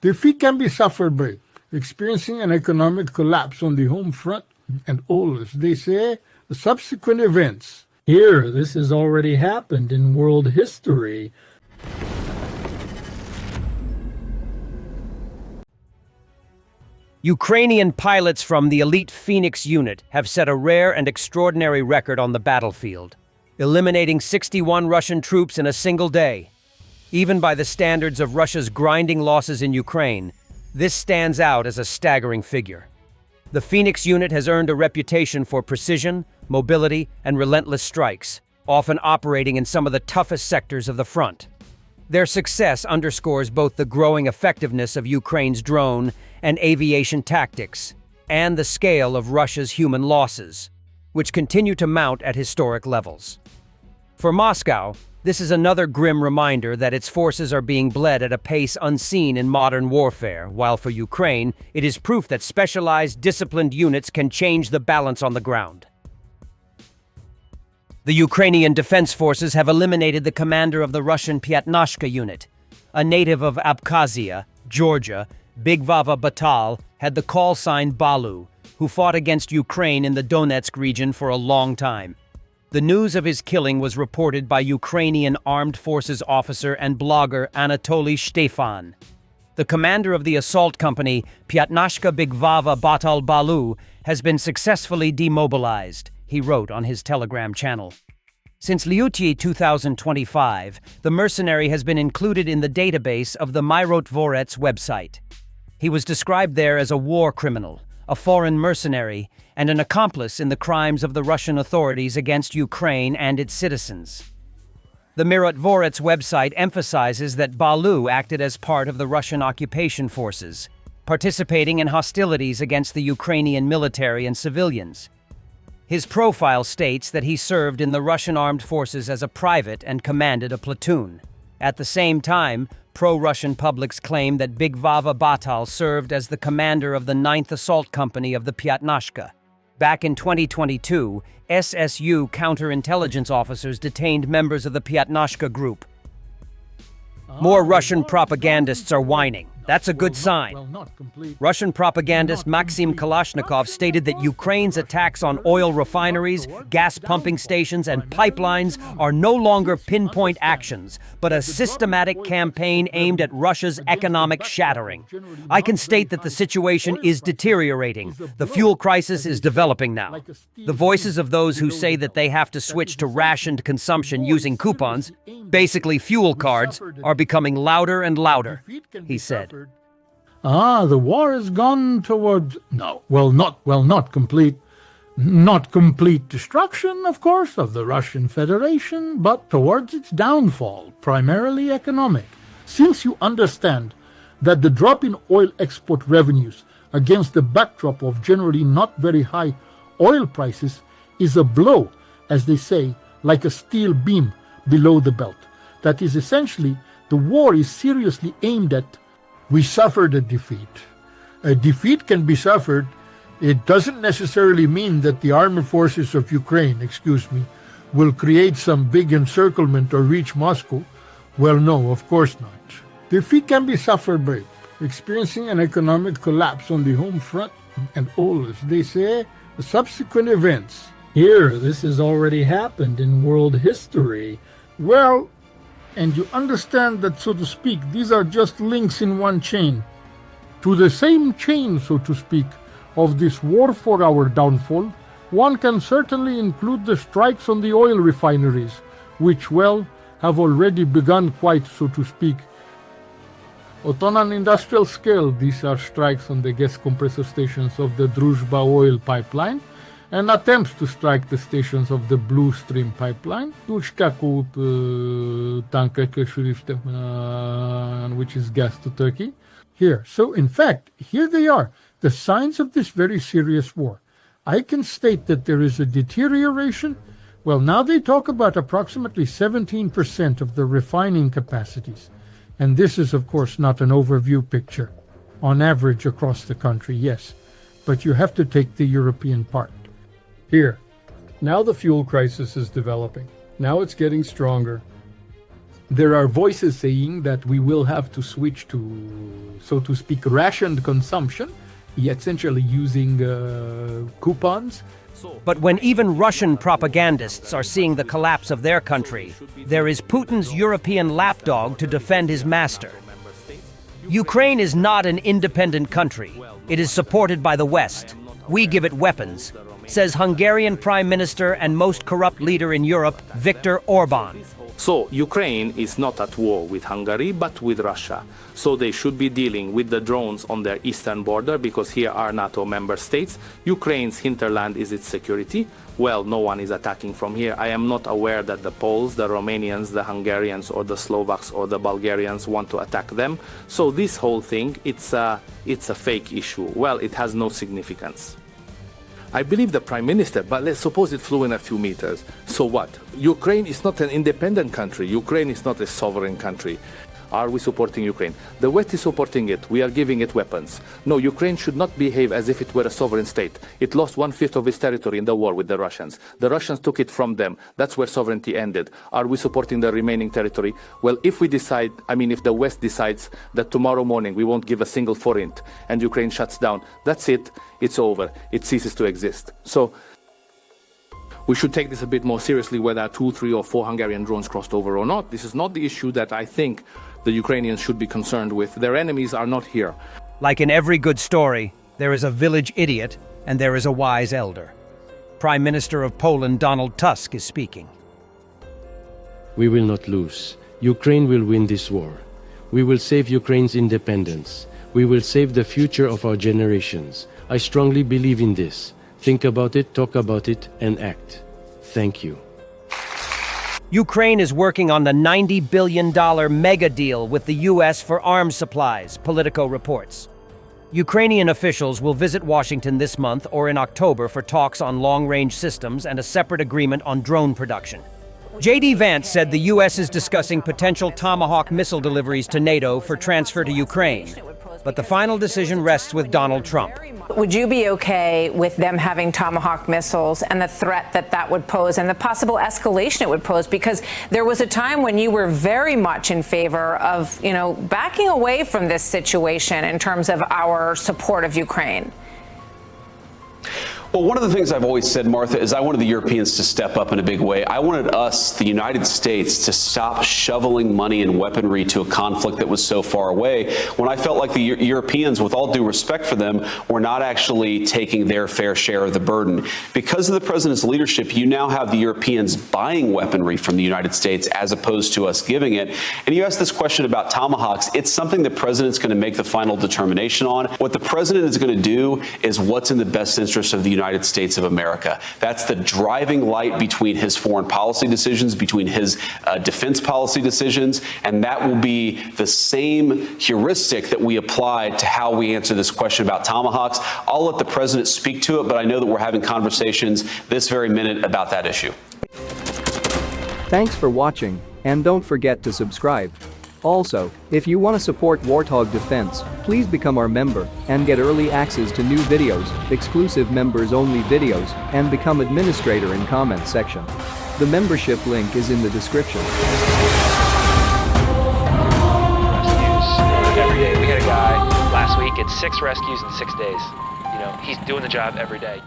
Defeat can be suffered by experiencing an economic collapse on the home front and all, as they say, the subsequent events. Here, this has already happened in world history. Ukrainian pilots from the elite Phoenix unit have set a rare and extraordinary record on the battlefield, eliminating 61 Russian troops in a single day. Even by the standards of Russia's grinding losses in Ukraine, this stands out as a staggering figure. The Phoenix unit has earned a reputation for precision, mobility, and relentless strikes, often operating in some of the toughest sectors of the front. Their success underscores both the growing effectiveness of Ukraine's drone and aviation tactics, and the scale of Russia's human losses, which continue to mount at historic levels. For Moscow, this is another grim reminder that its forces are being bled at a pace unseen in modern warfare, while for Ukraine, it is proof that specialized, disciplined units can change the balance on the ground. The Ukrainian Defense Forces have eliminated the commander of the Russian Pyatnashka unit. A native of Abkhazia, Georgia, Bigvava Batal had the call sign Balu, who fought against Ukraine in the Donetsk region for a long time. The news of his killing was reported by Ukrainian Armed Forces officer and blogger Anatoly Shtefan. The commander of the assault company, Pyatnashka Bigvava Batal Balu, has been successfully demobilized, he wrote on his Telegram channel. Since Lyuty 2025, the mercenary has been included in the database of the Myrotvorots website. He was described there as a war criminal, a foreign mercenary, and an accomplice in the crimes of the Russian authorities against Ukraine and its citizens. The Myrotvorots website emphasizes that Balu acted as part of the Russian occupation forces, participating in hostilities against the Ukrainian military and civilians. His profile states that he served in the Russian armed forces as a private and commanded a platoon. At the same time, pro-Russian publics claim that Bigvava Batal served as the commander of the 9th Assault Company of the Pyatnashka. Back in 2022, SSU counterintelligence officers detained members of the Pyatnashka group. More Russian propagandists are whining. That's a good sign. Russian propagandist Maxim Kalashnikov stated that Ukraine's attacks on oil refineries, gas pumping stations, and pipelines are no longer pinpoint actions, but a systematic campaign aimed at Russia's economic shattering. I can state that the situation is deteriorating. The fuel crisis is developing now. The voices of those who say that they have to switch to rationed consumption using coupons, basically fuel cards, are becoming louder and louder, he said. The war has gone towards, not complete destruction, of course, of the Russian Federation, but towards its downfall, primarily economic. Since you understand that the drop in oil export revenues against the backdrop of generally not very high oil prices is a blow, as they say, like a steel beam below the belt. That is essentially, the war is seriously aimed at. We suffered a defeat. A defeat can be suffered. It doesn't necessarily mean that the armed forces of Ukraine, will create some big encirclement or reach Moscow. Well, no, of course not. Defeat can be suffered by experiencing an economic collapse on the home front and all, as they say, the subsequent events. Here, this has already happened in world history. Well, and you understand that, so to speak, these are just links in one chain. To the same chain, so to speak, of this war for our downfall, one can certainly include the strikes on the oil refineries, which, have already begun quite, so to speak. On an industrial scale, these are strikes on the gas compressor stations of the Druzhba oil pipeline, and attempts to strike the stations of the Blue Stream pipeline, which is gas to Turkey. Here, so in fact, here they are, the signs of this very serious war. I can state that there is a deterioration. Well, now they talk about approximately 17% of the refining capacities. And this is, of course, not an overview picture. On average across the country, yes. But you have to take the European part. Here, now the fuel crisis is developing. Now it's getting stronger. There are voices saying that we will have to switch to, so to speak, rationed consumption, essentially using coupons. But when even Russian propagandists are seeing the collapse of their country, there is Putin's European lapdog to defend his master. Ukraine is not an independent country. It is supported by the West. We give it weapons, says Hungarian Prime Minister and most corrupt leader in Europe, Viktor Orban. So Ukraine is not at war with Hungary, but with Russia. So they should be dealing with the drones on their eastern border, because here are NATO member states. Ukraine's hinterland is its security. Well, no one is attacking from here. I am not aware that the Poles, the Romanians, the Hungarians, or the Slovaks, or the Bulgarians want to attack them. So this whole thing, it's a fake issue. Well, it has no significance. I believe the Prime Minister, but let's suppose it flew in a few meters. So what? Ukraine is not an independent country. Ukraine is not a sovereign country. Are we supporting Ukraine? The West is supporting it. We are giving it weapons. No, Ukraine should not behave as if it were a sovereign state. It lost 1/5 of its territory in the war with the Russians. The Russians took it from them. That's where sovereignty ended. Are we supporting the remaining territory? Well, if we decide, if the West decides that tomorrow morning we won't give a single forint and Ukraine shuts down, that's it. It's over. It ceases to exist. So we should take this a bit more seriously, whether 2, 3, or 4 Hungarian drones crossed over or not. This is not the issue that I think the Ukrainians should be concerned with. Their enemies are not here. Like in every good story, there is a village idiot and there is a wise elder. Prime Minister of Poland Donald Tusk is speaking. We will not lose. Ukraine will win this war. We will save Ukraine's independence. We will save the future of our generations. I strongly believe in this. Think about it, talk about it, and act. Thank you. Ukraine is working on the $90 billion mega deal with the U.S. for arms supplies, Politico reports. Ukrainian officials will visit Washington this month or in October for talks on long-range systems and a separate agreement on drone production. J.D. Vance said the U.S. is discussing potential Tomahawk missile deliveries to NATO for transfer to Ukraine, but the final decision rests with Donald Trump. Would you be okay with them having Tomahawk missiles and the threat that that would pose and the possible escalation it would pose? Because there was a time when you were very much in favor of, backing away from this situation in terms of our support of Ukraine. Well, one of the things I've always said, Martha, is I wanted the Europeans to step up in a big way. I wanted us, the United States, to stop shoveling money and weaponry to a conflict that was so far away, when I felt like the Europeans, with all due respect for them, were not actually taking their fair share of the burden. Because of the president's leadership, you now have the Europeans buying weaponry from the United States as opposed to us giving it. And you asked this question about Tomahawks. It's something the president's going to make the final determination on. What the president is going to do is what's in the best interest of the United States of America. That's the driving light between his foreign policy decisions, between his defense policy decisions, and that will be the same heuristic that we apply to how we answer this question about Tomahawks. I'll let the president speak to it, but I know that we're having conversations this very minute about that issue. Thanks for watching, and don't forget to subscribe. Also, if you want to support Warthog Defense, please become our member and get early access to new videos, exclusive members-only videos, and become administrator in comment section. The membership link is in the description. Rescues every day. We had a guy last week at 6 rescues in 6 days. He's doing the job every day.